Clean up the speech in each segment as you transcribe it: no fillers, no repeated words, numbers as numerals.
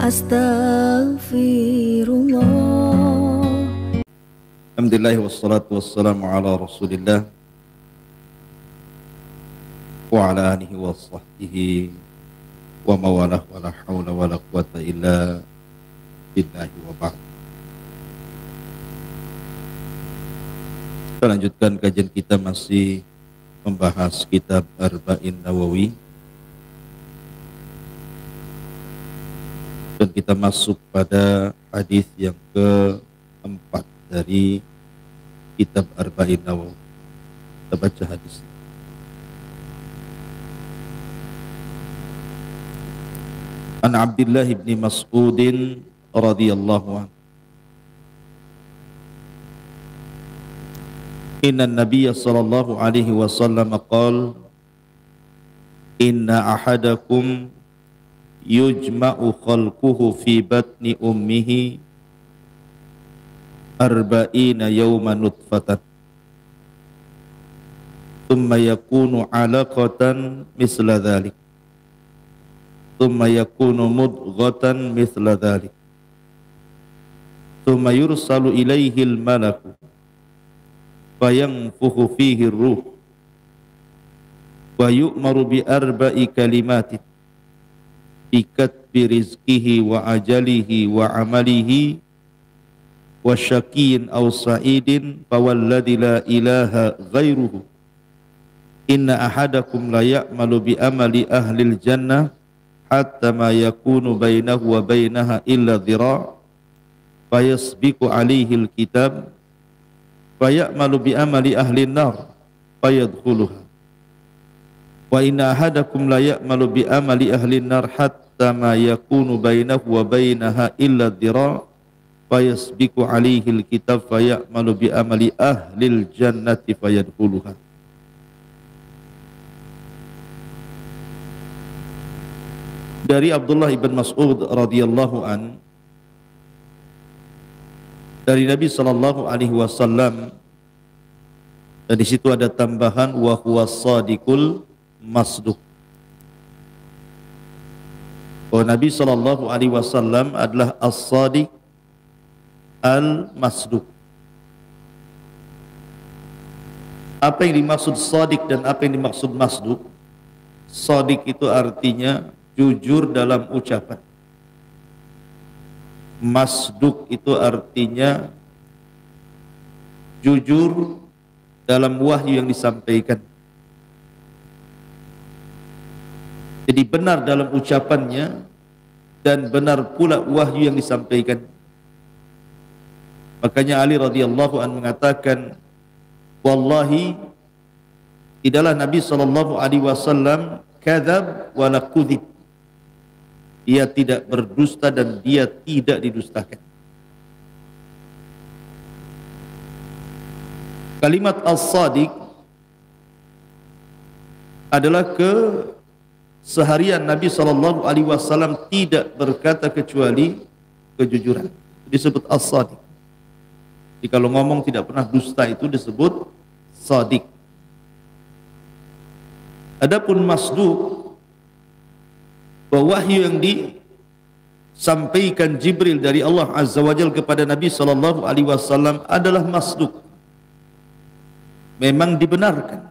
Astaghfirullah. Alhamdulillah wassalatu wassalamu ala Rasulillah wa ala alihi wa sahbihi wa mawalah wa la hawla wa la quwata illa billahi wa ba'd. Kita lanjutkan kajian kita, masih membahas kitab Arba'in Nawawi, dan kita masuk pada hadis yang keempat dari kitab Arba'in Nawawi. Kita baca hadis. An Abdullah bin Mas'ud radhiyallahu anhu, inna an-nabiyya sallallahu alaihi wasallam qala inna ahadakum yujma'u khalquhu fi batni ummihi arba'ina yawman nutfatan thumma yakunu 'alaqatan misla dhalik thumma yakunu mudghatan misla dhalik thumma yursalu ilaihi al-malaku fayanfukhu fihi ar-ruh wa yu'maru bi arba'i kalimatin bi katbi rizqihi wa ajalihi wa amalihi wa syaqiyin aw sa'idin fawalladhi la ilaha ghairuhu inna ahadakum la ya'malu bi amali ahlil jannah hatta ma yakunu bainahu wa bainaha illa dhira' fayasbiqu alaihi alkitab fayamalu bi amali ahli nar fayadkhuluha wa inna ahadakum la ya'malu bi amali ahli nar hatta ma yakunu bainahu wa bainaha illa dhira' fayasbiqu alaihi alkitab fayamalu bi amali ahli aljannati fayadkhuluha. Dari Abdullah ibn Mas'ud radhiyallahu an, dari Nabi sallallahu alaihi wasallam, dan di situ ada tambahan wa huwa shadiqul masduq. Bahwa Nabi sallallahu alaihi wasallam adalah as-shadiq al-masduq. Apa yang dimaksud shadiq dan apa yang dimaksud masduq? Shadiq itu artinya jujur dalam ucapan. Masduq itu artinya jujur dalam wahyu yang disampaikan. Jadi benar dalam ucapannya dan benar pula wahyu yang disampaikan. Makanya Ali radhiyallahu anhu mengatakan, wallahi tidaklah Nabi sallallahu alaihi wasallam kadzab wa la kudzib. Dia tidak berdusta dan dia tidak didustakan. Kalimat as-sadiq adalah keseharian Nabi sallallahu alaihi wasallam tidak berkata kecuali kejujuran. Disebut as-sadiq. Jadi kalau ngomong tidak pernah dusta itu disebut sadiq. Adapun masduq, bahwa wahyu yang disampaikan Jibril dari Allah Azza wa Jalla kepada Nabi sallallahu alaihi wasallam adalah masduq. Memang dibenarkan.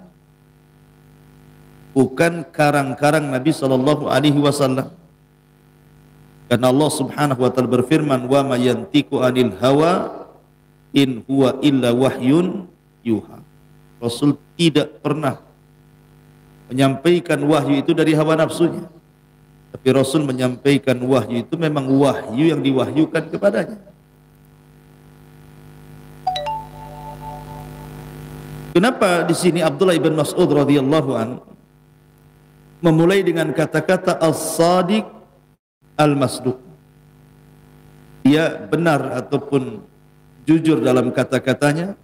Bukan karang-karang Nabi sallallahu alaihi wasallam. Karena Allah Subhanahu wa taala berfirman, "Wa ma yantiqu 'anil hawa in huwa illa wahyun yuha." Rasul tidak pernah menyampaikan wahyu itu dari hawa nafsunya. Tapi Rasul menyampaikan wahyu itu memang wahyu yang diwahyukan kepadanya. Kenapa di sini Abdullah ibn Mas'ud radhiyallahu an memulai dengan kata-kata as-sadiq al-masduq? Dia benar ataupun jujur dalam kata-katanya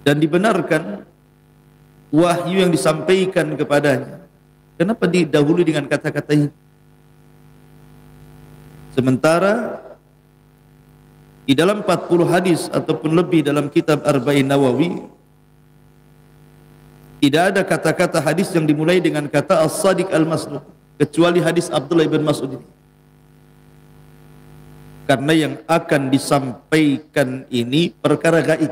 dan dibenarkan wahyu yang disampaikan kepadanya. Kenapa didahului dengan kata-kata ini? Sementara di dalam 40 hadis ataupun lebih dalam kitab Arba'in Nawawi tidak ada kata-kata hadis yang dimulai dengan kata as-sadiq al-masduq kecuali hadis Abdullah ibn Mas'ud ini. Karena yang akan disampaikan ini perkara gaib.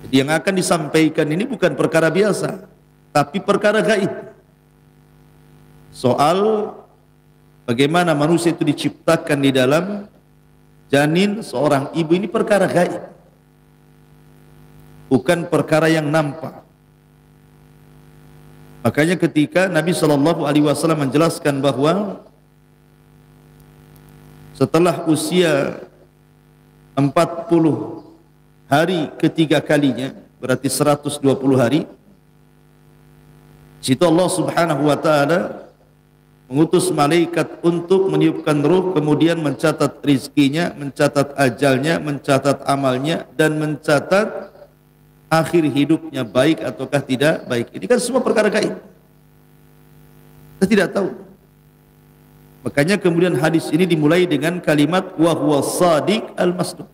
Jadi yang akan disampaikan ini bukan perkara biasa, tapi perkara gaib. Soal bagaimana manusia itu diciptakan di dalam janin seorang ibu, ini perkara gaib, bukan perkara yang nampak. Makanya ketika Nabi SAW menjelaskan bahwa setelah usia 40 hari ketiga kalinya, berarti 120 hari, situ Allah Subhanahu wa taala mengutus malaikat untuk meniupkan ruh, kemudian mencatat rizkinya, mencatat ajalnya, mencatat amalnya, dan mencatat akhir hidupnya baik ataukah tidak baik. Ini kan semua perkara gaib, kita tidak tahu. Makanya kemudian hadis ini dimulai dengan kalimat wa huwa shadiq al-masduq.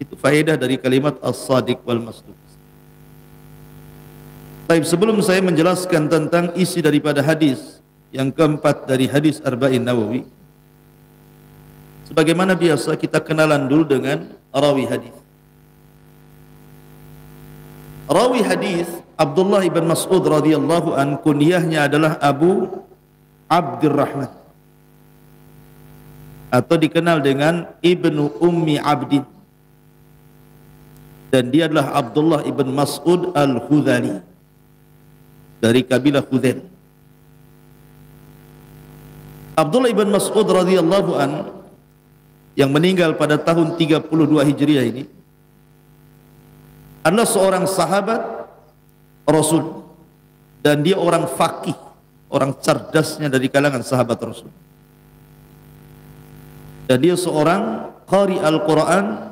Itu faedah dari kalimat as-shadiq wal masduq. Baik, sebelum saya menjelaskan tentang isi daripada hadis yang keempat dari hadis Arba'in Nawawi, sebagaimana biasa kita kenalan dulu dengan rawi hadis. Rawi hadis Abdullah ibn Mas'ud radhiyallahu an, kunyahnya adalah Abu Abdurrahman, atau dikenal dengan Ibnu Ummi Abdin, dan dia adalah Abdullah ibn Mas'ud al-Khudhali dari kabilah Khudhail. Abdullah ibn Mas'ud radhiyallahu an yang meninggal pada tahun 32 Hijriah ini adalah seorang sahabat Rasul, dan dia orang faqih, orang cerdasnya dari kalangan sahabat Rasul. Dan dia seorang qari Al-Quran,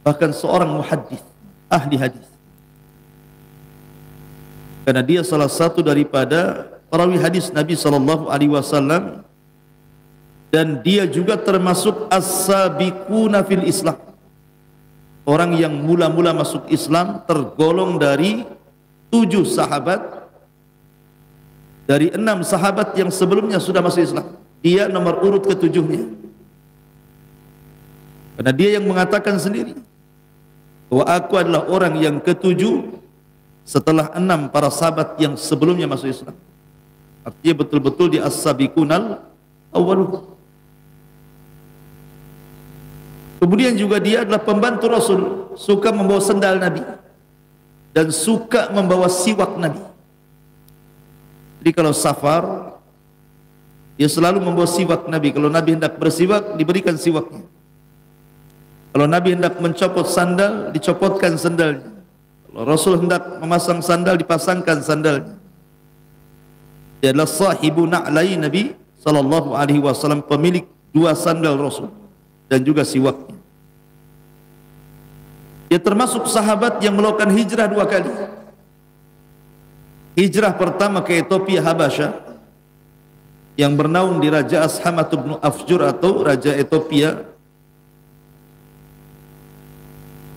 bahkan seorang muhaddis, ahli hadis. Karena dia salah satu daripada perawi hadis Nabi SAW, dan dia juga termasuk as-sabiquna fil Islam, orang yang mula-mula masuk Islam, tergolong dari 7 sahabat dari 6 sahabat yang sebelumnya sudah masuk Islam. Dia nomor urut ke-7-nya. Karena dia yang mengatakan sendiri bahwa aku adalah orang yang ke-7 setelah 6 para sahabat yang sebelumnya masuk Islam. Artinya betul-betul di as-sabiqunal awwalun. Kemudian juga dia adalah pembantu Rasul, suka membawa sendal Nabi dan suka membawa siwak Nabi. Jadi kalau safar, dia selalu membawa siwak Nabi. Kalau Nabi hendak bersiwak, diberikan siwaknya. Kalau Nabi hendak mencopot sandal, dicopotkan sandalnya. Kalau Rasul hendak memasang sandal, dipasangkan sandalnya. Dia adalah sahibu na'lai Nabi SAW, pemilik 2 sandal Rasul dan juga siwaknya. Dia termasuk sahabat yang melakukan hijrah 2 kali. Hijrah pertama ke Ethiopia Habasyah, yang bernaung di Raja Ashamat bin Afjur atau Raja Ethiopia.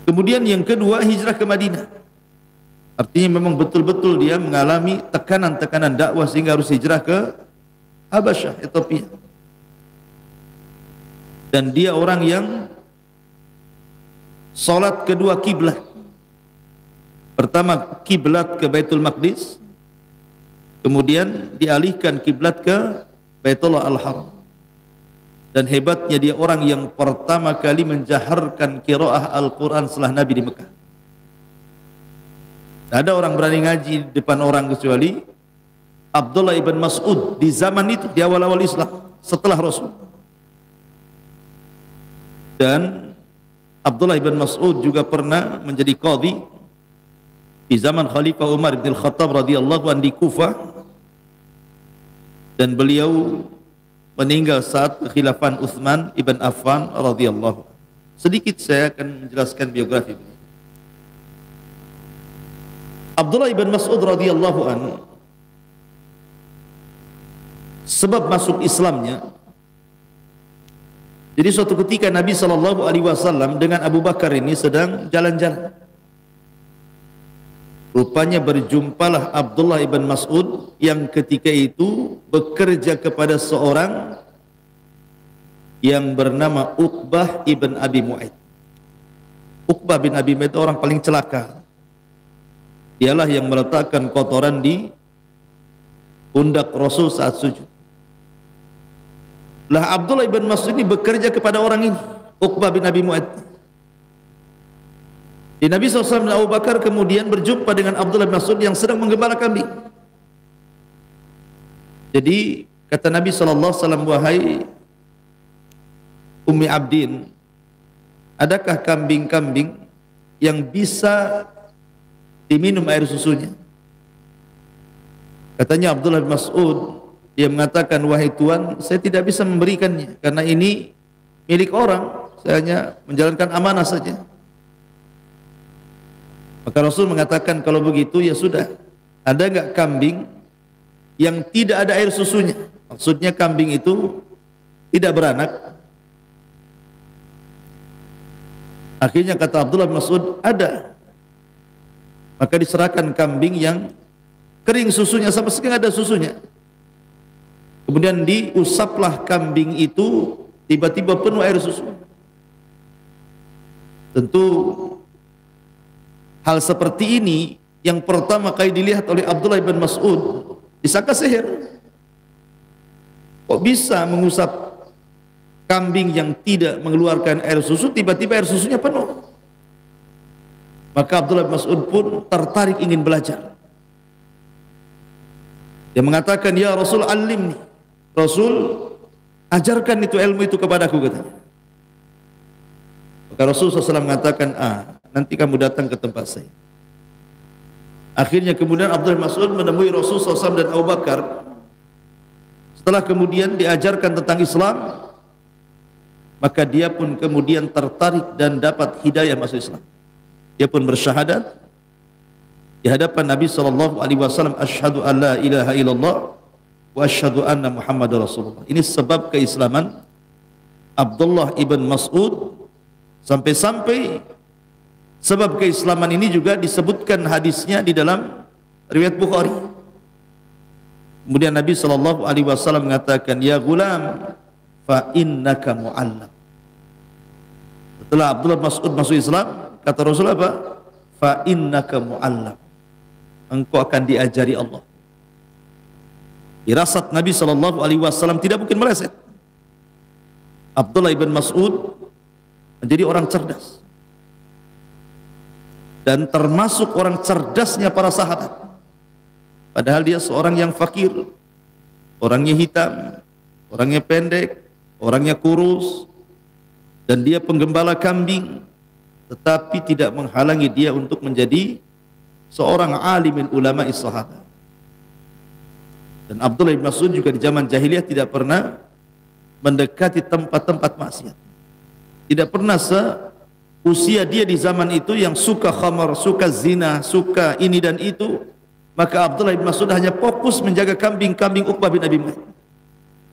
Kemudian yang kedua hijrah ke Madinah. Artinya memang betul-betul dia mengalami tekanan-tekanan dakwah sehingga harus hijrah ke Habasyah, Ethiopia. Dan dia orang yang salat kedua kiblat. Pertama kiblat ke Baitul Maqdis, kemudian dialihkan kiblat ke Baitullah Al-Haram. Dan hebatnya dia orang yang pertama kali menjaharkan qiraah Al-Quran setelah Nabi di Mekah. Tidak ada orang berani ngaji di depan orang kecuali Abdullah ibn Mas'ud di zaman itu, di awal-awal Islam setelah Rasul. Dan Abdullah ibn Mas'ud juga pernah menjadi qadhi di zaman Khalifah Umar bin Khattab radhiyallahu anhu di Kufah, dan beliau meninggal saat kekhilafan Utsman ibn Affan radhiyallahu. Sedikit saya akan menjelaskan biografi beliau. Abdullah ibn Mas'ud radhiyallahu anhu, sebab masuk Islamnya, jadi suatu ketika Nabi SAW dengan Abu Bakar ini sedang jalan-jalan. Rupanya berjumpalah Abdullah ibn Mas'ud yang ketika itu bekerja kepada seorang yang bernama Uqbah ibn Abi Mu'aid. Uqbah bin Abi Mu'aid itu orang paling celaka. Dialah yang meletakkan kotoran di pundak Rasul saat sujud. Lah Abdullah ibn Mas'ud ini bekerja kepada orang ini, Uqbah bin Abi Mu'aid. Di Nabi SAW dan Abu Bakar kemudian berjumpa dengan Abdullah bin Mas'ud yang sedang menggembala kambing. Jadi kata Nabi SAW, wahai Ummi Abdin, adakah kambing-kambing yang bisa diminum air susunya? Katanya Abdullah bin Mas'ud, dia mengatakan, wahai Tuan, saya tidak bisa memberikannya karena ini milik orang, saya hanya menjalankan amanah saja. Maka Rasul mengatakan, kalau begitu ya sudah, ada enggak kambing yang tidak ada air susunya? Maksudnya kambing itu tidak beranak. Akhirnya kata Abdullah bin Mas'ud, ada. Maka diserahkan kambing yang kering susunya, sama sekali ada susunya. Kemudian diusaplah kambing itu, tiba-tiba penuh air susu. Tentu hal seperti ini yang pertama kali dilihat oleh Abdullah bin Mas'ud, disangka sihir. Kok bisa mengusap kambing yang tidak mengeluarkan air susu, tiba-tiba air susunya penuh? Maka Abdullah bin Mas'ud pun tertarik ingin belajar. Dia mengatakan, ya Rasul, alimni. Rasul, ajarkan itu ilmu itu kepadaku, katanya. Maka Rasul SAW mengatakan, nanti kamu datang ke tempat saya. Akhirnya kemudian Abdullah bin Mas'ud menemui Rasul SAW dan Abu Bakar. Setelah kemudian diajarkan tentang Islam, maka dia pun kemudian tertarik dan dapat hidayah masuk Islam. Dia pun bersyahadat di hadapan Nabi SAW, asyhadu an la ilaha illallah wa asyhadu anna Muhammadar Rasulullah. Ini sebab keislaman Abdullah ibn Mas'ud. Sampai-sampai sebab keislaman ini juga disebutkan hadisnya di dalam riwayat Bukhari. Kemudian Nabi SAW mengatakan, ya gulam, fa innaka mu'allam. Setelah Abdullah Mas'ud masuk Islam, kata Rasul apa? Fa innaka mu'allam. Engkau akan diajari Allah. Firasat Nabi SAW tidak mungkin meleset. Abdullah ibn Mas'ud menjadi orang cerdas, dan termasuk orang cerdasnya para sahabat. Padahal dia seorang yang fakir, orangnya hitam, orangnya pendek, orangnya kurus, dan dia penggembala kambing, tetapi tidak menghalangi dia untuk menjadi seorang alimin ulama sahabat. Dan Abdullah bin Mas'ud juga di zaman jahiliyah tidak pernah mendekati tempat-tempat maksiat. Tidak pernah seusia dia di zaman itu yang suka khamar, suka zina, suka ini dan itu. Maka Abdullah bin Mas'ud hanya fokus menjaga kambing-kambing Uqbah bin Abi Mu'aid.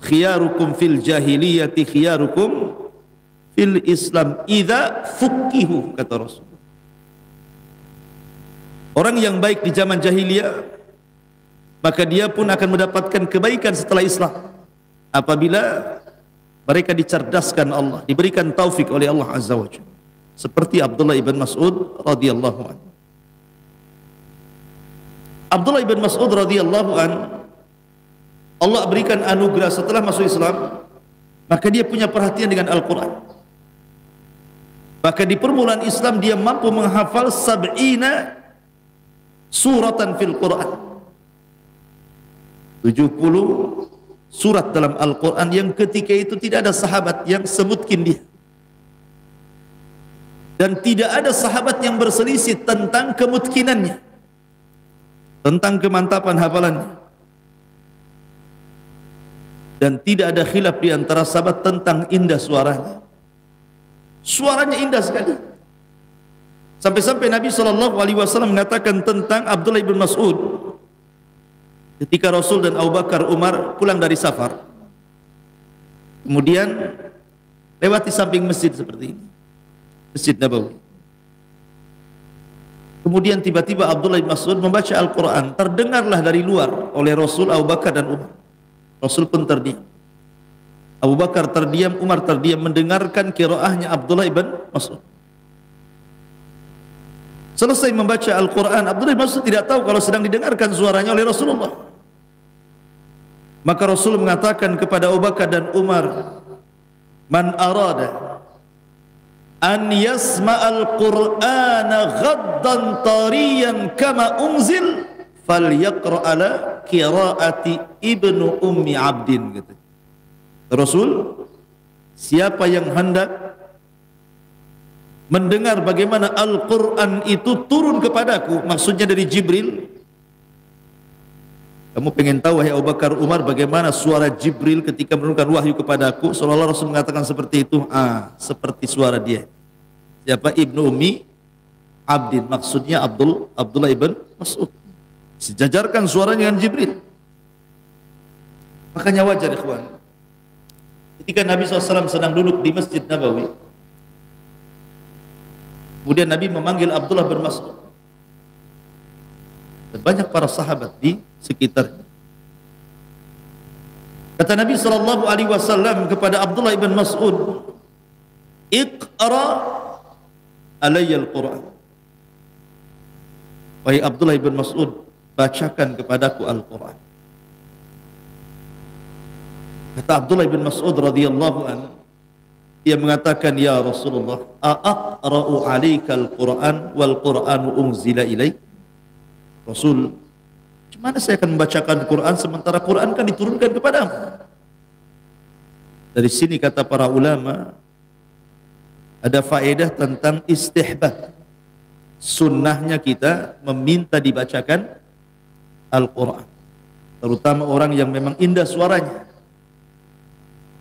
Khiyarukum fil jahiliyati khiyarukum fil Islam idza fuqihu, kata Rasul. Orang yang baik di zaman jahiliyah, maka dia pun akan mendapatkan kebaikan setelah Islam apabila mereka dicerdaskan Allah, diberikan taufik oleh Allah Azza wa Jalla. Seperti Abdullah ibn Mas'ud radhiyallahu anhu. Abdullah ibn Mas'ud radhiyallahu anhu, Allah berikan anugerah setelah masuk Islam, maka dia punya perhatian dengan Al-Quran. Maka di permulaan Islam dia mampu menghafal 70 suratan fil Quran. 70 surat dalam Al-Quran yang ketika itu tidak ada sahabat yang sebutkin dia, dan tidak ada sahabat yang berselisih tentang kemutkinannya, tentang kemantapan hafalannya, dan tidak ada khilaf di antara sahabat tentang indah suaranya. Suaranya indah sekali, sampai-sampai Nabi SAW mengatakan tentang Abdullah bin Mas'ud, ketika Rasul dan Abu Bakar, Umar pulang dari safar, kemudian lewati samping masjid seperti ini, Masjid Nabawi. Kemudian tiba-tiba Abdullah bin Mas'ud membaca Al-Quran, terdengarlah dari luar oleh Rasul, Abu Bakar dan Umar. Rasul pun terdiam. Abu Bakar terdiam, Umar terdiam mendengarkan qiraahnya Abdullah ibn Mas'ud. Selesai membaca Al-Quran, Abdullah ibn Mas'ud tidak tahu kalau sedang didengarkan suaranya oleh Rasulullah. Maka Rasul mengatakan kepada Abu Bakar dan Umar, "Man arada an yasma'al Qur'ana ghaddan tariyan kama unzil falyaqra ala qiraati ibnu ummi abdin." Kata Rasul, siapa yang hendak mendengar bagaimana Al-Quran itu turun kepadaku, maksudnya dari Jibril. Kamu pengen tahu, wahai Abu Bakar, Umar, bagaimana suara Jibril ketika menurunkan wahyu kepadaku? Seolah-olah Rasul mengatakan seperti itu. Seperti suara dia. Siapa? Ibnu Ummi Abdin, maksudnya Abdullah ibn Mas'ud. Sejajarkan suaranya dengan Jibril. Makanya wajar, ikhwan, ketika Nabi SAW sedang duduk di Masjid Nabawi, kemudian Nabi memanggil Abdullah bin Mas'ud dan banyak para sahabat di sekitarnya. Kata Nabi SAW kepada Abdullah bin Mas'ud, "Iqra alayya al-Quran." Wahai Abdullah bin Mas'ud, bacakan kepadaku Al-Quran. Kata Abdullah bin Mas'ud radhiyallahu anhu, dia mengatakan, "Ya Rasulullah, aqra'u 'alaika al-Qur'an wal Qur'anu unzila ilaik?" Rasul, gimana saya akan membacakan Quran sementara Quran kan diturunkan kepadamu? Dari sini kata para ulama, ada faedah tentang istihbab, sunnahnya kita meminta dibacakan Al-Quran, terutama orang yang memang indah suaranya,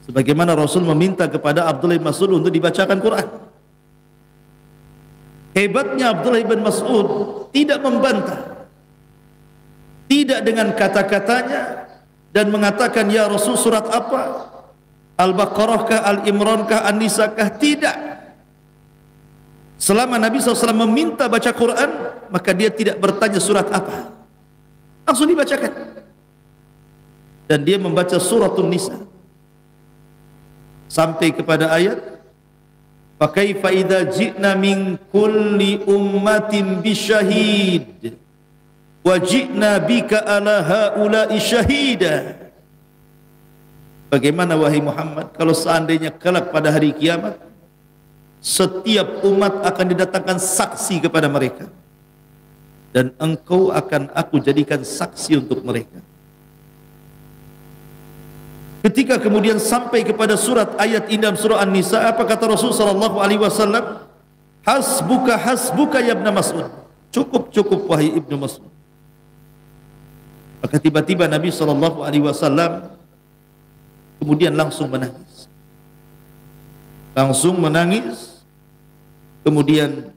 sebagaimana Rasul meminta kepada Abdullah bin Mas'ud untuk dibacakan Quran. Hebatnya Abdullah bin Mas'ud tidak membantah, tidak dengan kata-katanya dan mengatakan, "Ya Rasul, surat apa? Al-Baqarah kah, Al-Imran kah, An-Nisa kah?" Tidak. Selama Nabi SAW meminta baca Quran, maka dia tidak bertanya surat apa, langsung dibacakan. Dan dia membaca suratun Nisa sampai kepada ayat, "Fa kaifa idza ji'na min kulli ummatin bisyahid wa ji'na bika ala haula'i syahida." Bagaimana wahai Muhammad kalau seandainya kelak pada hari kiamat setiap umat akan didatangkan saksi kepada mereka, dan engkau akan aku jadikan saksi untuk mereka. Ketika kemudian sampai kepada surat ayat ini dalam surah An-Nisa, apa kata Rasul sallallahu alaihi wasallam? "Hasbuka hasbuka ya Ibnu Mas'ud." Cukup wahai Ibnu Mas'ud. Maka tiba-tiba Nabi SAW kemudian langsung menangis. Kemudian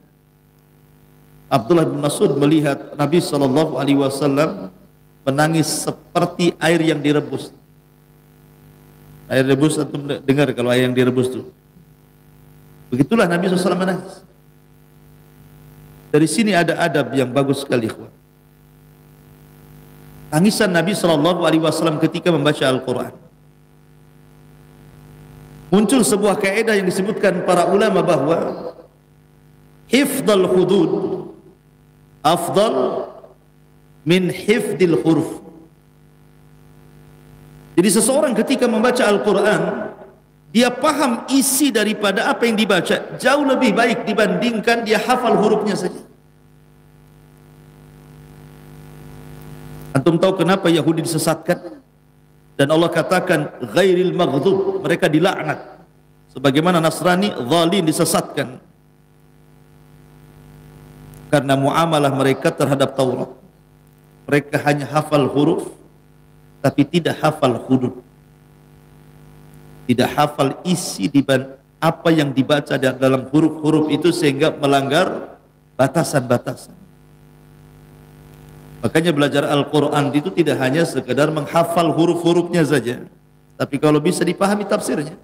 Abdullah bin Mas'ud melihat Nabi SAW menangis seperti air yang direbus. Air rebus, atau dengar kalau air yang direbus itu. Begitulah Nabi SAW menangis. Dari sini ada adab yang bagus sekali, ikhwan. Tangisan Nabi SAW ketika membaca Al-Quran. Muncul sebuah kaidah yang disebutkan para ulama bahwa hifdzul hudud afdal min hifdzil huruf. Jadi seseorang ketika membaca Al-Quran, dia paham isi daripada apa yang dibaca jauh lebih baik dibandingkan dia hafal hurufnya saja. Antum tahu kenapa Yahudi disesatkan? Dan Allah katakan ghairil maghdub, mereka dilaknat. Sebagaimana Nasrani zalim disesatkan karena muamalah mereka terhadap Taurat. Mereka hanya hafal huruf tapi tidak hafal hudud, tidak hafal isi di apa yang dibaca dalam huruf-huruf itu, sehingga melanggar batasan-batasan. Makanya belajar Al-Quran itu tidak hanya sekedar menghafal huruf-hurufnya saja, tapi kalau bisa dipahami tafsirnya.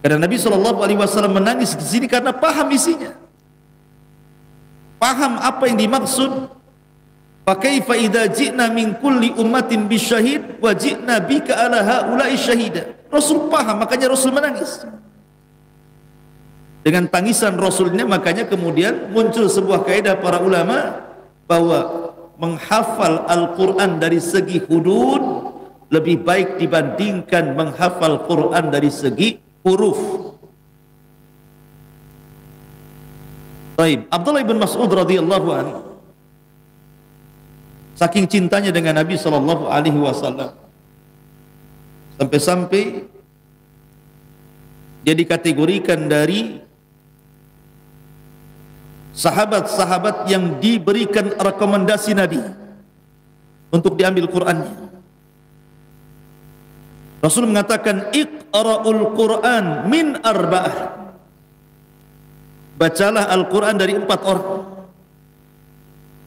Karena Nabi SAW menangis di sini karena paham isinya, paham apa yang dimaksud Fakaifa idza ji'na min kulli ummatin bisyahid wa ji'na bika ala haula'i syahida. Rasul paham, makanya Rasul menangis. Dengan tangisan Rasulnya, makanya kemudian muncul sebuah kaidah para ulama bahwa menghafal Al-Quran dari segi hudud lebih baik dibandingkan menghafal Quran dari segi huruf. Baik, Abdullah bin Mas'ud radhiyallahu anhu, saking cintanya dengan Nabi sallallahu alaihi wasallam, sampai-sampai dia dikategorikan dari sahabat-sahabat yang diberikan rekomendasi Nabi untuk diambil Qur'annya. Rasul mengatakan, Iqra'ul Qur'an min arba'ah. Bacalah Al-Quran dari 4 orang.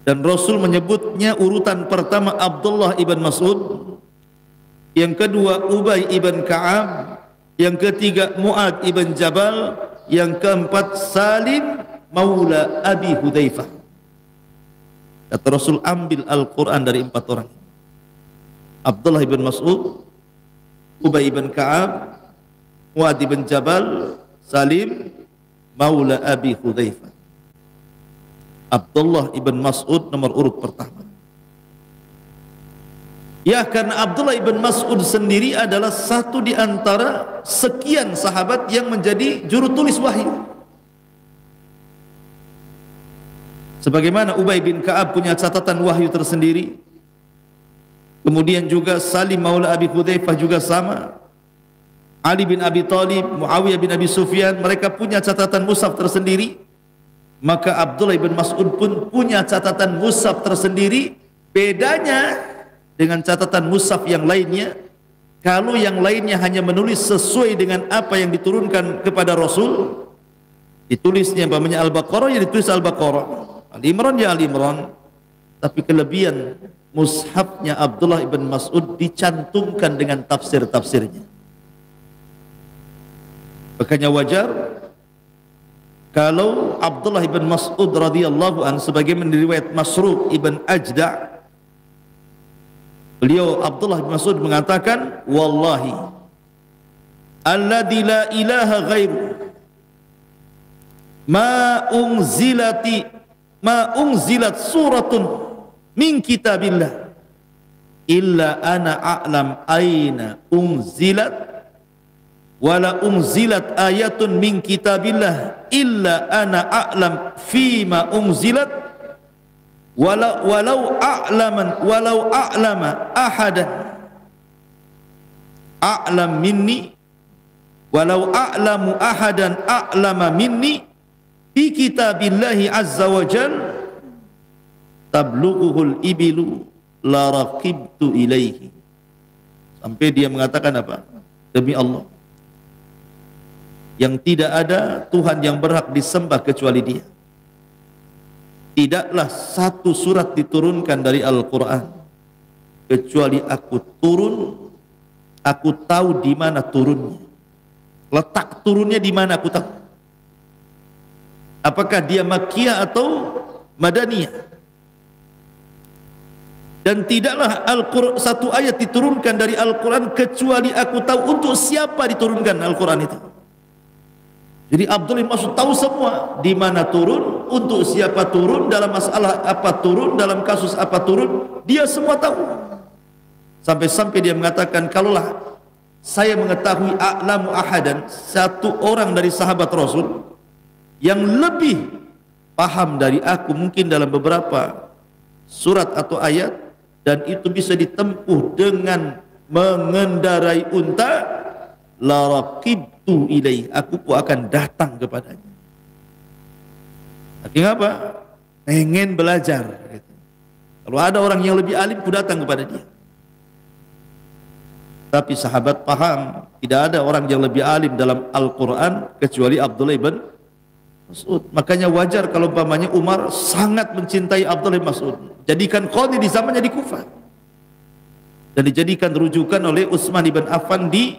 Dan Rasul menyebutnya urutan pertama Abdullah ibn Mas'ud, yang kedua Ubay ibn Ka'ab, yang ketiga Mu'ad ibn Jabal, yang keempat Salim Maula Abi Hudzaifah. Kata Rasul, ambil Al-Quran dari 4 orang. Abdullah ibn Mas'ud, Ubay ibn Ka'ab, Mu'ad ibn Jabal, Salim Maula Abi Hudzaifah. Abdullah ibn Mas'ud nomor urut pertama. Ya, karena Abdullah ibn Mas'ud sendiri adalah satu di antara sekian sahabat yang menjadi juru tulis wahyu. Sebagaimana Ubay bin Ka'ab punya catatan wahyu tersendiri, kemudian juga Salim Maula Abi Hudzaifah juga sama, Ali bin Abi Thalib, Muawiyah bin Abi Sufyan, mereka punya catatan mushaf tersendiri. Maka Abdullah bin Mas'ud pun punya catatan mushaf tersendiri. Bedanya dengan catatan mushaf yang lainnya, kalau yang lainnya hanya menulis sesuai dengan apa yang diturunkan kepada Rasul, ditulisnya umpamanya Al-Baqarah, ya ditulis Al-Baqarah, Al-Imran ya Al-Imran. Tapi kelebihan mushafnya Abdullah ibn Mas'ud dicantumkan dengan tafsir-tafsirnya. Makanya wajar kalau Abdullah ibn Mas'ud radhiyallahu anhu, sebagaimana riwayat Masruq ibn Ajda', beliau Abdullah ibn Mas'ud mengatakan, wallahi alladzi la ilaha ghairu ma unzilat suratun min kitabillah illa ana a'lam aina unzilat wala unzilat ayatun min kitabillah illa ana a'lam fima unzilat walau a'lama ahadan a'lam minni walau a'lamu ahadan a'lama minni fi kitabillahi azza wa jal tablughuhul ibilu la raqibtu ilaihi. Sampai dia mengatakan apa? Demi Allah, yang tidak ada Tuhan yang berhak disembah kecuali Dia, tidaklah satu surat diturunkan dari Al-Quran kecuali aku tahu di mana turunnya, letak turunnya di mana aku tahu. Apakah dia Makkiyah atau Madaniyah? Dan tidaklah satu ayat diturunkan dari Al-Quran kecuali aku tahu untuk siapa diturunkan Al-Quran itu. Jadi Abdullah bin Mas'ud tahu semua, di mana turun, untuk siapa turun, dalam masalah apa turun, dalam kasus apa turun, dia semua tahu. Sampai-sampai dia mengatakan, kalaulah saya mengetahui a'lamu ahadan, satu orang dari sahabat Rasul yang lebih paham dari aku mungkin dalam beberapa surat atau ayat, dan itu bisa ditempuh dengan mengendarai unta, la raqibtu ilaih, aku pun akan datang kepadanya. Artinya apa? Pengen belajar gitu. Kalau ada orang yang lebih alim, aku datang kepada dia. Tapi sahabat paham, tidak ada orang yang lebih alim dalam Al-Quran kecuali Abdullah ibn Mas'ud. Makanya wajar kalau umpamanya Umar sangat mencintai Abdullah bin Mas'ud, jadikan qadhi di zamannya di Kufah, dan dijadikan rujukan oleh Utsman ibn Affan di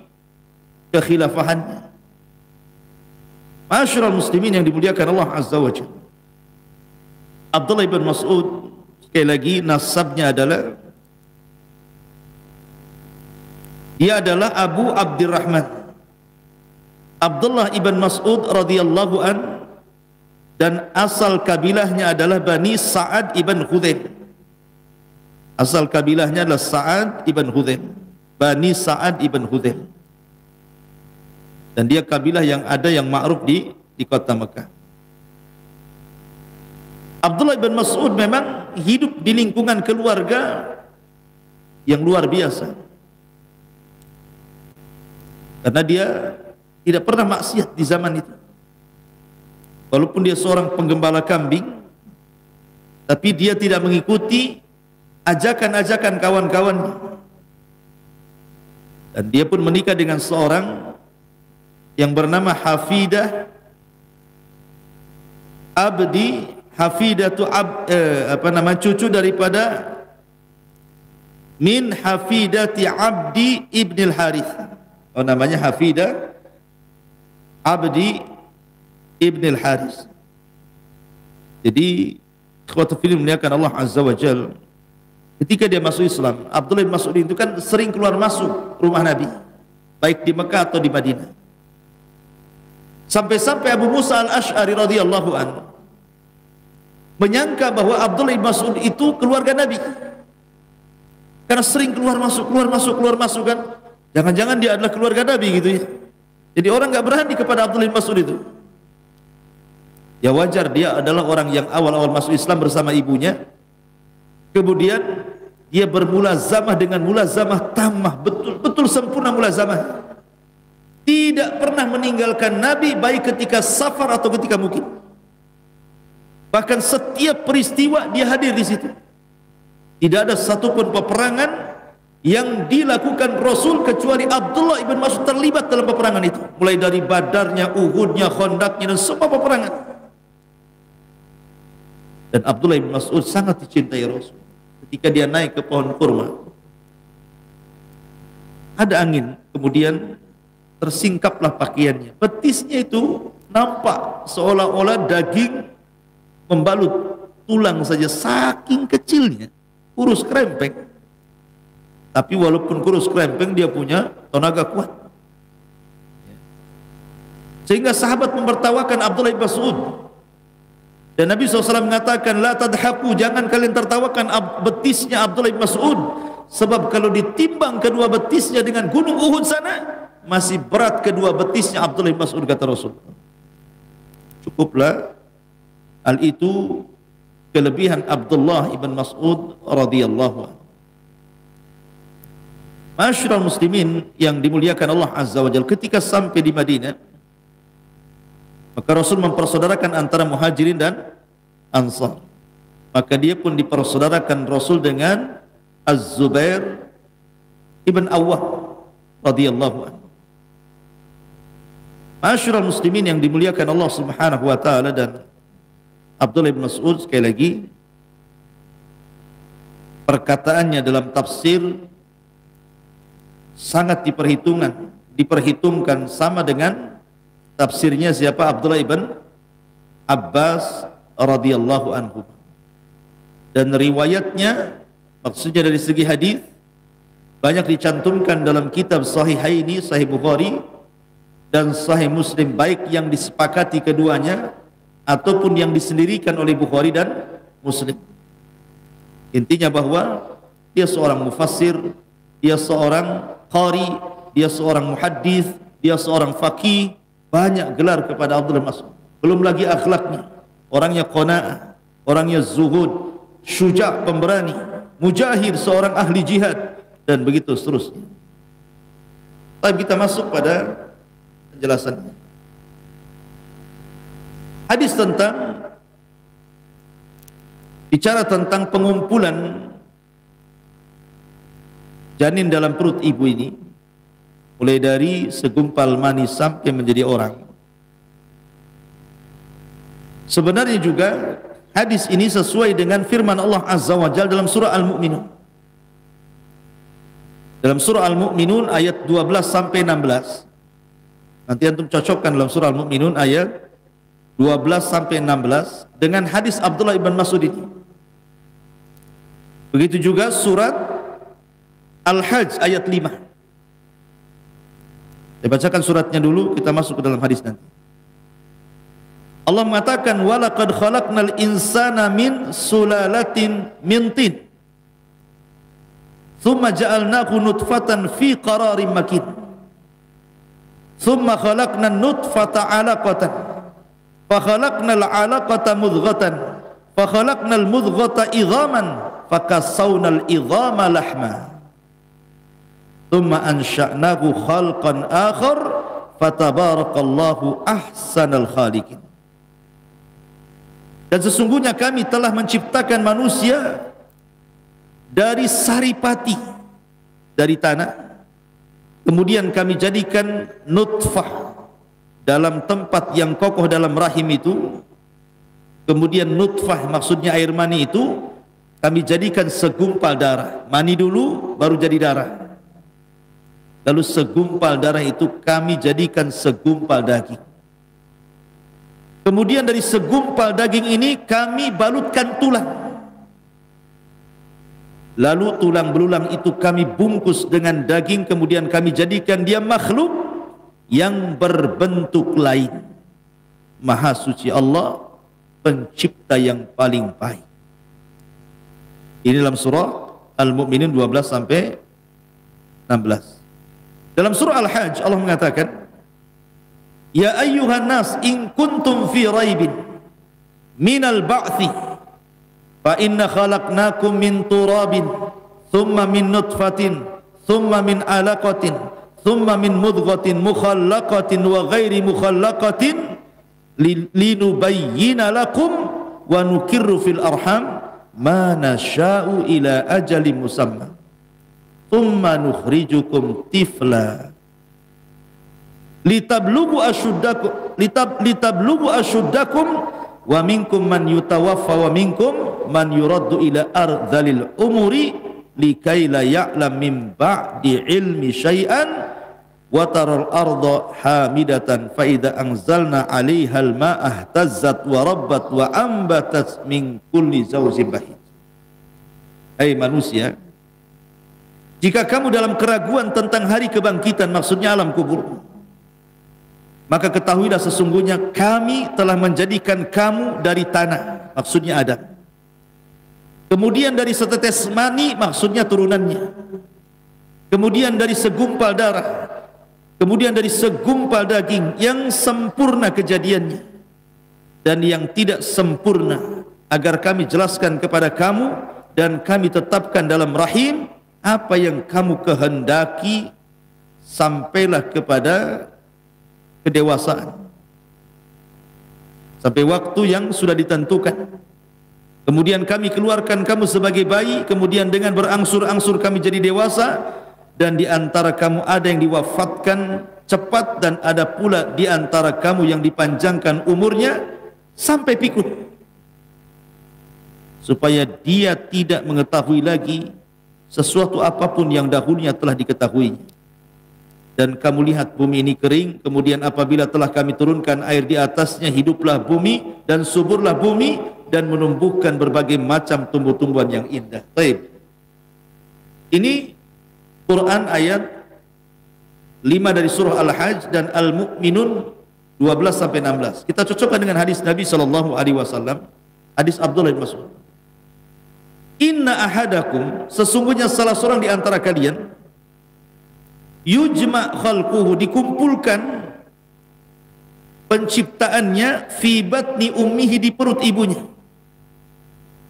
kekhilafahannya. Ma'asyiral muslimin yang dimuliakan Allah Azza wa Jalla, Abdullah ibn Mas'ud sekali lagi nasabnya adalah dia adalah Abu Abdurrahman Abdullah ibn Mas'ud radhiyallahu an, dan asal kabilahnya adalah Bani Sa'ad ibn Khuzaim. Asal kabilahnya adalah Sa'ad ibn Khuzaim, Bani Sa'ad ibn Khuzaim. Dan dia kabilah yang ada yang ma'ruf di kota Mekah. Abdullah ibn Mas'ud memang hidup di lingkungan keluarga yang luar biasa, karena dia tidak pernah maksiat di zaman itu. Walaupun dia seorang penggembala kambing, tapi dia tidak mengikuti ajakan-ajakan kawan-kawannya. Dan dia pun menikah dengan seorang yang bernama Hafidah Abdi, Hafidatu cucu daripada min Hafidati Abdi ibnil Harith. Oh, namanya Hafidah Abdi ibnil Harith. Jadi ikhwatu fillah muliakan Allah Azza wa Jalla, ketika dia masuk Islam, Abdullah bin Mas'ud itu kan sering keluar masuk rumah Nabi, baik di Mekah atau di Madinah. Sampai-sampai Abu Musa al-Ash'ari radhiyallahu anhu menyangka bahwa Abdullah bin Mas'ud itu keluarga Nabi, karena sering keluar masuk kan. Jangan-jangan dia adalah keluarga Nabi gitu ya. Jadi orang nggak berani kepada Abdullah bin Mas'ud itu. Ya wajar, dia adalah orang yang awal-awal masuk Islam bersama ibunya. Kemudian dia bermulazamah dengan mulazamah tammah, betul-betul sempurna mulazamah. Tidak pernah meninggalkan Nabi baik ketika safar atau ketika mukim. Bahkan setiap peristiwa dia hadir di situ. Tidak ada satupun peperangan yang dilakukan Rasul kecuali Abdullah ibn Mas'ud terlibat dalam peperangan itu, mulai dari Badarnya, Uhudnya, Khandaqnya, dan semua peperangan. Dan Abdullah ibn Mas'ud sangat dicintai Rasul. Ketika dia naik ke pohon kurma, ada angin, kemudian tersingkaplah pakaiannya. Betisnya itu nampak seolah-olah daging membalut tulang saja, saking kecilnya, kurus krempeng. Tapi walaupun kurus krempeng, dia punya tenaga kuat. Sehingga sahabat mempertawakan Abdullah bin Mas'ud. Dan Nabi SAW mengatakan, la tadhaku, jangan kalian tertawakan betisnya Abdullah bin Mas'ud. Sebab kalau ditimbang kedua betisnya dengan gunung Uhud sana, masih berat kedua betisnya Abdullah bin Mas'ud, kata Rasul. Cukuplah hal itu kelebihan Abdullah ibn Mas'ud radhiyallahu anhu. Masyarul muslimin yang dimuliakan Allah Azza wa Jalla, ketika sampai di Madinah, maka Rasul mempersaudarakan antara Muhajirin dan Ansar. Maka dia pun dipersaudarakan Rasul dengan Az-Zubair ibn Awwam radhiyallahu anhu. Masyarul muslimin yang dimuliakan Allah Subhanahu wa taala, dan Abdullah bin Mas'ud sekali lagi perkataannya dalam tafsir sangat diperhitungkan sama dengan tafsirnya siapa? Abdullah ibn Abbas radhiyallahu anhu. Dan riwayatnya, maksudnya dari segi hadis, banyak dicantumkan dalam kitab Sahihaini, Sahih Bukhari dan Sahih Muslim, baik yang disepakati keduanya ataupun yang disendirikan oleh Bukhari dan Muslim. Intinya bahwa dia seorang mufassir, dia seorang qari, dia seorang muhaddis, dia seorang faqih, banyak gelar kepada Abdullah bin Mas'ud. Belum lagi akhlaknya, orangnya qanaah, orangnya zuhud, syuja', pemberani, mujahid, seorang ahli jihad, dan begitu seterusnya. Tapi kita masuk pada penjelasannya. Hadis bicara tentang pengumpulan janin dalam perut ibu ini, mulai dari segumpal mani sampai menjadi orang. Sebenarnya juga hadis ini sesuai dengan firman Allah Azza wa Jalla dalam surah Al-Mu'minun. Dalam surah Al-Mu'minun ayat 12 sampai 16. Nanti antum cocokkan dalam surah Al-Mu'minun ayat 12 sampai 16 dengan hadis Abdullah ibn Mas'ud ini. Begitu juga surat Al-Hajj ayat 5. Saya bacakan suratnya dulu, kita masuk ke dalam hadis nanti. Allah mengatakan walaqad khalaqnal insana min sulalatin min tin thumma ja'alnahu nutfatan fi qararin makin thumma khalaqnan nutfata 'alaqatan fa khalaqnal 'alaqata mudghatan fa khalaqnal mudghata idhaman fa kassawnal idhama lahma thumma ansha'nahu khalqan akhar fatabarakallahu ahsanal khaliqin. Dan sesungguhnya kami telah menciptakan manusia dari saripati, dari tanah. Kemudian kami jadikan nutfah dalam tempat yang kokoh dalam rahim itu. Kemudian nutfah maksudnya air mani itu kami jadikan segumpal darah. Mani dulu baru jadi darah. Lalu segumpal darah itu kami jadikan segumpal daging. Kemudian dari segumpal daging ini kami balutkan tulang. Lalu tulang belulang itu kami bungkus dengan daging, kemudian kami jadikan dia makhluk yang berbentuk lain. Maha suci Allah, pencipta yang paling baik. Ini dalam surah Al-Mu'minin 12 sampai 16. Dalam surah Al-Hajj Allah mengatakan, ya ayyuhan nas in kuntum fi raibin minal ba'thi fa inna khalaqnakum min turabin thumma min nutfatin thumma min alaqatin thumma min mudghatin mukhallaqatin wa ghairi mukhallaqatin linubayyina lakum wa nukirru fil arham ma nasha'u ila ajalin musamma thumma nukhrijukum tifla litablugu asyuddakum wa minkum man yutawaffa wa minkum man yuraddu ila ardhalil umuri likai la ya'lam min ba'di ilmi syai'an wa taral arda hamidatan fa idza anzalna 'alaiha al-ma'a ihtazzat wa rabbat wa ambatat min kulli zawjin bahij. Hai manusia, jika kamu dalam keraguan tentang hari kebangkitan, maksudnya alam kubur, maka ketahuilah sesungguhnya kami telah menjadikan kamu dari tanah, maksudnya Adam. Kemudian dari setetes mani, maksudnya turunannya. Kemudian dari segumpal darah. Kemudian dari segumpal daging yang sempurna kejadiannya dan yang tidak sempurna, agar kami jelaskan kepada kamu dan kami tetapkan dalam rahim apa yang kamu kehendaki sampailah kepada kedewasaan, sampai waktu yang sudah ditentukan. Kemudian kami keluarkan kamu sebagai bayi, kemudian dengan berangsur-angsur kami jadi dewasa, dan di antara kamu ada yang diwafatkan cepat dan ada pula di antara kamu yang dipanjangkan umurnya sampai pikun, supaya dia tidak mengetahui lagi sesuatu apapun yang dahulunya telah diketahuinya. Dan kamu lihat bumi ini kering, kemudian apabila telah kami turunkan air di atasnya, hiduplah bumi dan suburlah bumi dan menumbuhkan berbagai macam tumbuh-tumbuhan yang indah. Baik. Ini Quran ayat 5 dari surah Al-Hajj dan Al-Mu'minun 12 sampai 16. Kita cocokkan dengan hadis Nabi SAW, hadis Abdullah bin Mas'ud. Inna ahadakum, sesungguhnya salah seorang di antara kalian, yujma' khalquhu, dikumpulkan penciptaannya, fi batni ummihi, di perut ibunya,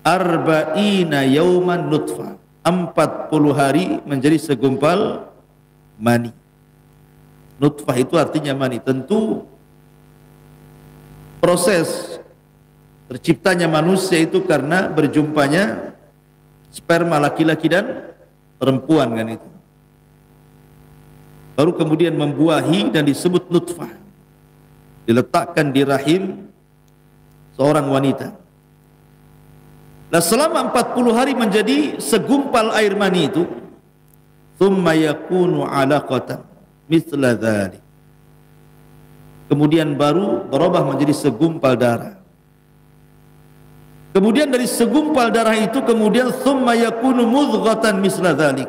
arba'ina yauman nutfah, 40 hari menjadi segumpal mani. Nutfah itu artinya mani. Tentu proses terciptanya manusia itu karena berjumpanya sperma laki-laki dan perempuan, kan itu. Baru kemudian membuahi dan disebut nutfah, diletakkan di rahim seorang wanita. Nah, selama 40 hari menjadi segumpal air mani itu, thumma yakunu 'alaqatan mithla dzalik, kemudian baru berubah menjadi segumpal darah. Kemudian dari segumpal darah itu kemudian thumma yakunu mudghatan misla dzalik.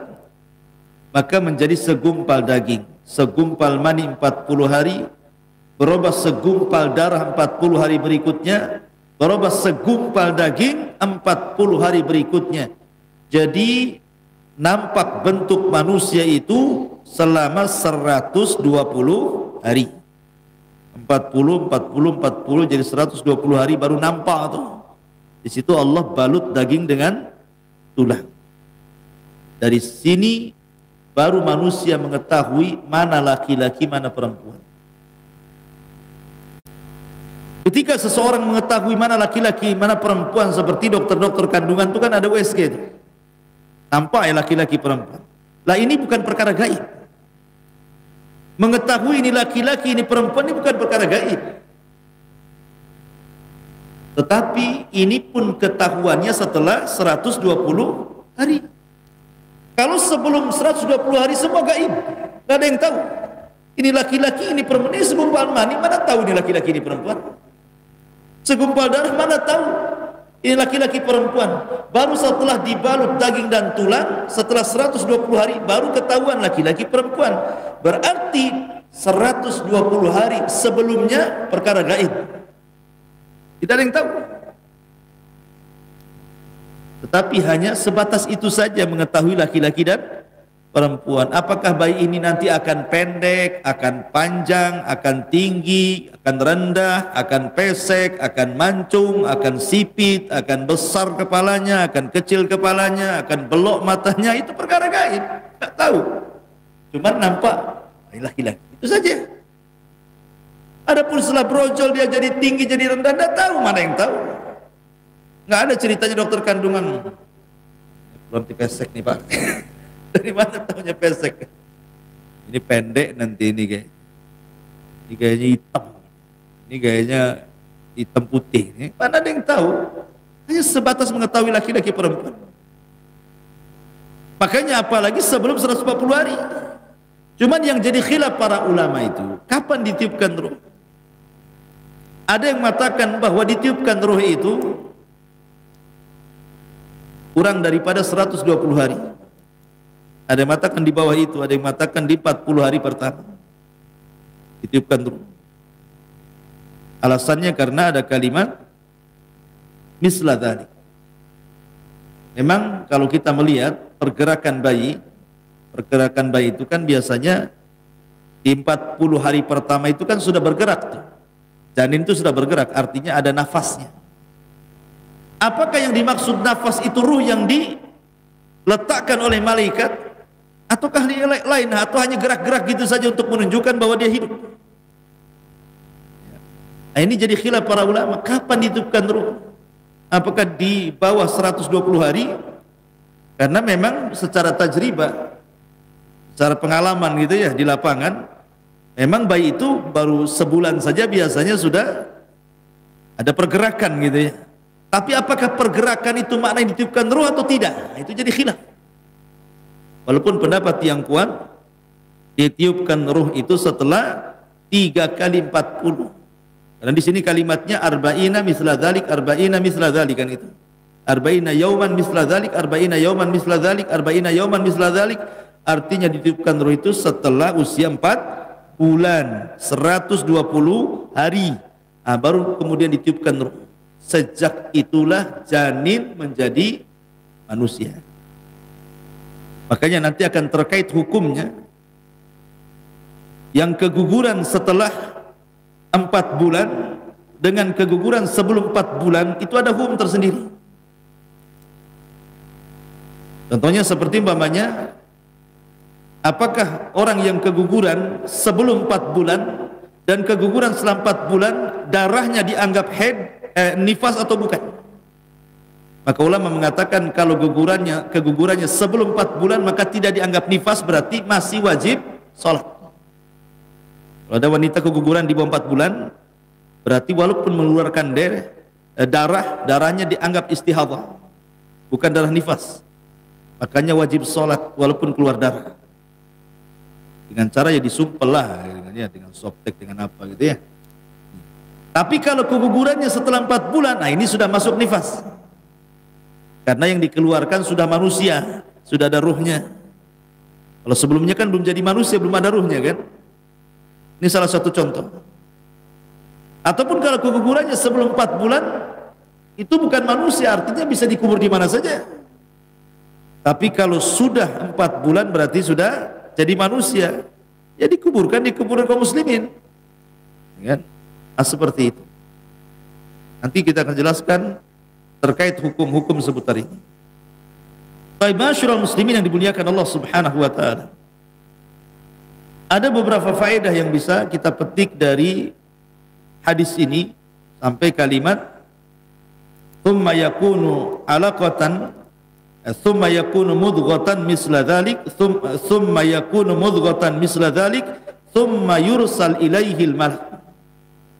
Maka menjadi segumpal daging, segumpal mani 40 hari, berubah segumpal darah 40 hari berikutnya, berubah segumpal daging 40 hari berikutnya. Jadi nampak bentuk manusia itu selama 120 hari. 40 jadi 120 hari baru nampak tuh. Di situ Allah balut daging dengan tulang. Dari sini baru manusia mengetahui mana laki-laki, mana perempuan. Ketika seseorang mengetahui mana laki-laki, mana perempuan, seperti dokter-dokter kandungan itu kan ada USG itu. Nampak ya laki-laki perempuan. Lah ini bukan perkara gaib. Mengetahui ini laki-laki, ini perempuan, ini bukan perkara gaib. Tetapi ini pun ketahuannya setelah 120 hari. Kalau sebelum 120 hari semua gaib, tidak ada yang tahu. Ini laki-laki, ini perempuan, ini segumpal mani, mana tahu ini laki-laki, ini perempuan. Segumpal darah, mana tahu ini laki-laki, perempuan. Baru setelah dibalut daging dan tulang, setelah 120 hari, baru ketahuan laki-laki, perempuan. Berarti 120 hari sebelumnya perkara gaib. Tidak ada yang tahu. Tetapi hanya sebatas itu saja mengetahui laki-laki dan perempuan. Apakah bayi ini nanti akan pendek, akan panjang, akan tinggi, akan rendah, akan pesek, akan mancung, akan sipit, akan besar kepalanya, akan kecil kepalanya, akan belok matanya, itu perkara gaib. Tak tahu. Cuma nampak laki-laki. Itu saja. Adapun setelah brojol dia jadi tinggi, jadi rendah, tidak tahu, mana yang tahu. Nggak ada ceritanya dokter kandungan. Belum dipesek nih Pak. Dari mana tahunya pesek? Ini pendek nanti ini kayak. Ini kayaknya hitam. Ini kayaknya hitam putih. Mana ada yang tahu? Hanya sebatas mengetahui laki-laki, perempuan. Makanya apalagi sebelum 140 hari. Cuman yang jadi khilaf para ulama itu, kapan ditiupkan ruh? Ada yang mengatakan bahwa ditiupkan ruh itu kurang daripada 120 hari. Ada yang mengatakan di bawah itu, ada yang mengatakan di 40 hari pertama ditiupkan ruh. Alasannya karena ada kalimat misla dzalik. Memang kalau kita melihat pergerakan bayi itu kan biasanya di 40 hari pertama itu kan sudah bergerak tuh. Janin itu sudah bergerak, artinya ada nafasnya. Apakah yang dimaksud nafas itu ruh yang diletakkan oleh malaikat, ataukah lain, atau hanya gerak-gerak gitu saja untuk menunjukkan bahwa dia hidup? Nah, ini jadi khilaf para ulama, kapan ditiupkan ruh? Apakah di bawah 120 hari? Karena memang secara tajribah, secara pengalaman gitu ya di lapangan, memang bayi itu baru sebulan saja biasanya sudah ada pergerakan gitu ya. Tapi apakah pergerakan itu maknanya ditiupkan ruh atau tidak? Nah, itu jadi khilaf. Walaupun pendapat yang kuat, ditiupkan ruh itu setelah 3 kali 40. Karena di sini kalimatnya arba'ina misla dzalik, arba'ina misla dzalik kan itu. Arba'ina yauman misla dzalik, arba'ina yauman misla dzalik, arba'ina yauman misla dzalik. Artinya ditiupkan ruh itu setelah usia 4 bulan, 120 hari. Nah, baru kemudian ditiupkan ruh. Sejak itulah janin menjadi manusia. Makanya nanti akan terkait hukumnya. Yang keguguran setelah 4 bulan dengan keguguran sebelum 4 bulan itu ada hukum tersendiri. Contohnya seperti umpamanya, apakah orang yang keguguran sebelum 4 bulan dan keguguran setelah 4 bulan darahnya dianggap nifas atau bukan? Maka ulama mengatakan kalau kegugurannya sebelum 4 bulan maka tidak dianggap nifas, berarti masih wajib sholat. Kalau ada wanita keguguran di bawah 4 bulan, berarti walaupun mengeluarkan darahnya dianggap istihadah, bukan darah nifas. Makanya wajib sholat walaupun keluar darah. Dengan cara ya disumpel lah, dengan softtek, dengan apa gitu ya. Tapi kalau kegugurannya setelah 4 bulan, nah ini sudah masuk nifas. Karena yang dikeluarkan sudah manusia, sudah ada ruhnya. Kalau sebelumnya kan belum jadi manusia, belum ada ruhnya kan. Ini salah satu contoh. Ataupun kalau kegugurannya sebelum 4 bulan, itu bukan manusia, artinya bisa dikubur di mana saja. Tapi kalau sudah 4 bulan berarti sudah jadi manusia, ya dikuburkan di kuburan kaum muslimin, kan? Nah, seperti itu. Nanti kita akan jelaskan terkait hukum-hukum seputar ini. Baik, masyarul muslimin yang dimuliakan Allah Subhanahu wa taala. Ada beberapa faedah yang bisa kita petik dari hadis ini sampai kalimat thumma yakunu alaqatan thumma yakunu mudghatan misla dzalik thumma yakunu mudghatan misla dzalik thumma yursal ilaihi al-malak.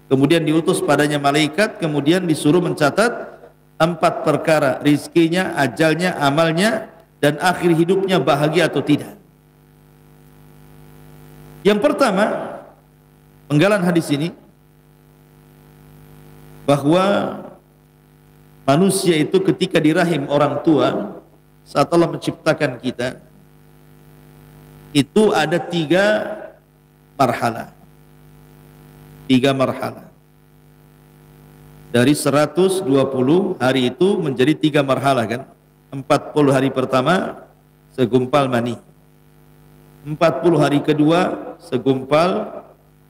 Kemudian diutus padanya malaikat, kemudian disuruh mencatat 4 perkara, rizkinya, ajalnya, amalnya, dan akhir hidupnya bahagia atau tidak. Yang pertama, penggalan hadis ini, bahwa manusia itu ketika di rahim orang tua, saat Allah menciptakan kita, itu ada 3 marhalah. 3 marhalah. Dari 120 hari itu menjadi 3 marhalah kan. 40 hari pertama segumpal mani. 40 hari kedua segumpal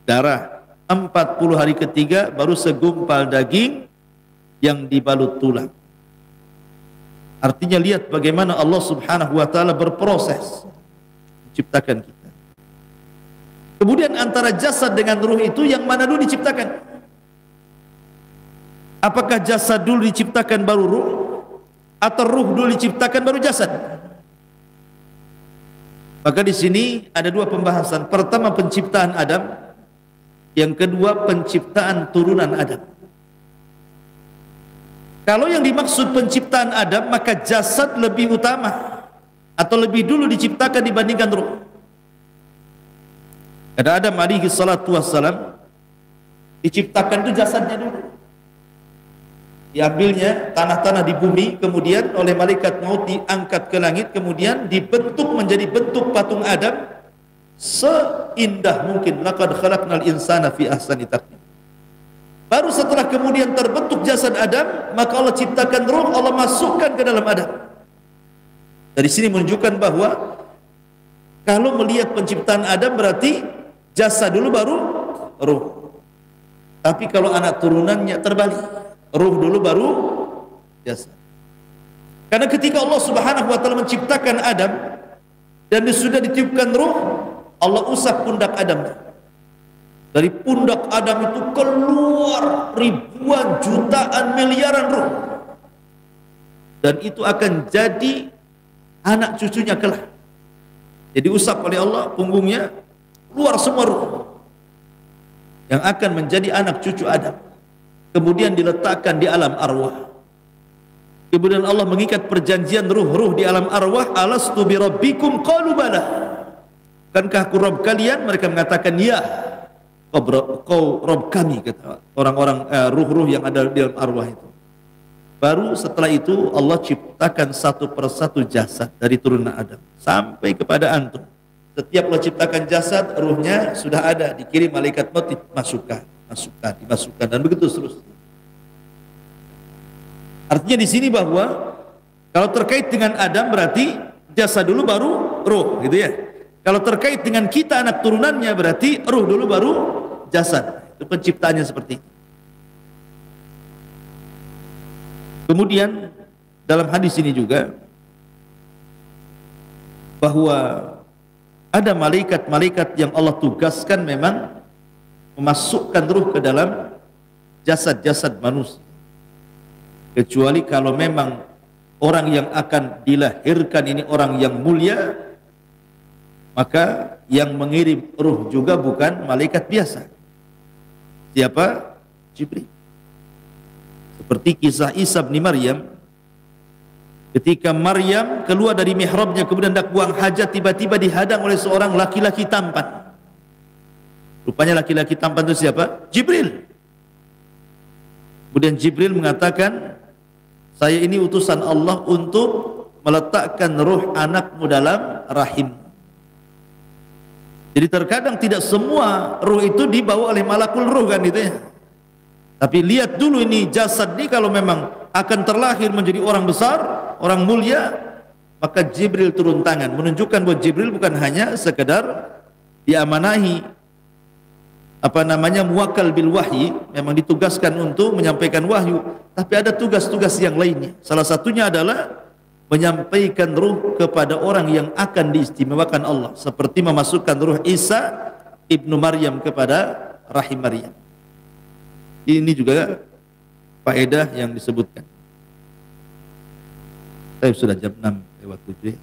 darah. 40 hari ketiga baru segumpal daging yang dibalut tulang. Artinya lihat bagaimana Allah Subhanahu wa taala berproses menciptakan kita. Kemudian antara jasad dengan ruh itu yang mana dulu diciptakan? Apakah jasad dulu diciptakan baru ruh, atau ruh dulu diciptakan baru jasad? Maka di sini ada 2 pembahasan. Pertama penciptaan Adam, yang kedua penciptaan turunan Adam. Kalau yang dimaksud penciptaan Adam, maka jasad lebih utama atau lebih dulu diciptakan dibandingkan ruh. Karena Adam alaihi salatu wassalam diciptakan itu jasadnya dulu. Diambilnya tanah-tanah di bumi, kemudian oleh malaikat maut diangkat ke langit, kemudian dibentuk menjadi bentuk patung Adam seindah mungkin. Laqad khalaqnal insana fi ahsani taqwim. Baru setelah kemudian terbentuk jasad Adam, maka Allah ciptakan ruh, Allah masukkan ke dalam Adam. Dari sini menunjukkan bahwa kalau melihat penciptaan Adam berarti jasad dulu baru ruh. Tapi kalau anak turunannya terbalik, ruh dulu baru jasad. Karena ketika Allah Subhanahu wa taala menciptakan Adam dan sudah ditiupkan ruh, Allah usap pundak Adam. Dari pundak Adam itu keluar ribuan, jutaan, miliaran ruh. Dan itu akan jadi anak cucunya kelak. Jadi usap oleh Allah punggungnya, keluar semua ruh yang akan menjadi anak cucu Adam. Kemudian diletakkan di alam arwah. Kemudian Allah mengikat perjanjian ruh-ruh di alam arwah. Alastu bi rabbikum qalu bala. Bukankah aku Rabb kalian? Mereka mengatakan ya. Kau Rabb kami, kata orang-orang ruh-ruh yang ada di dalam arwah itu. Baru setelah itu Allah ciptakan satu persatu jasad dari turunan Adam sampai kepada antum. Setiap Allah ciptakan jasad, ruhnya sudah ada, dikirim malaikat maut, dimasukkan, dan begitu seterusnya. Artinya di sini bahwa kalau terkait dengan Adam berarti jasad dulu baru ruh, gitu ya. Kalau terkait dengan kita anak turunannya berarti ruh dulu baru jasad. Itu penciptaannya seperti itu. Kemudian dalam hadis ini juga bahwa ada malaikat-malaikat yang Allah tugaskan memang memasukkan ruh ke dalam jasad-jasad manusia. Kecuali kalau memang orang yang akan dilahirkan ini orang yang mulia, maka yang mengirim ruh juga bukan malaikat biasa. Siapa? Jibril. Seperti kisah Isa bin Maryam, ketika Maryam keluar dari mihrabnya kemudian hendak buang hajat, tiba-tiba dihadang oleh seorang laki-laki tampan. Rupanya laki-laki tampan itu siapa? Jibril. Kemudian Jibril mengatakan, Saya ini utusan Allah untuk meletakkan ruh anakmu dalam rahim. Jadi terkadang tidak semua ruh itu dibawa oleh malakul ruh kan itu ya. Tapi lihat dulu ini jasad ini kalau memang akan terlahir menjadi orang besar, orang mulia, maka Jibril turun tangan menunjukkan bahwa Jibril bukan hanya sekedar diamanahi muwakkal bil wahyi, memang ditugaskan untuk menyampaikan wahyu, tapi ada tugas-tugas yang lainnya. Salah satunya adalah menyampaikan ruh kepada orang yang akan diistimewakan Allah, seperti memasukkan ruh Isa ibnu Maryam kepada rahim Maryam. Ini juga faedah yang disebutkan. Saya sudah jam 6:07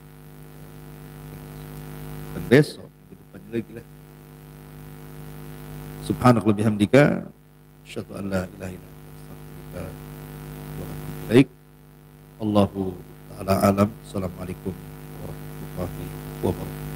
dan besok depannya lagi lah. Subhanallah bihamdika asyhadu an la ilaha illa anta astaghfiruka wa atubu ilaik. Allahu ta'ala alam. Assalamualaikum warahmatullahi wabarakatuh.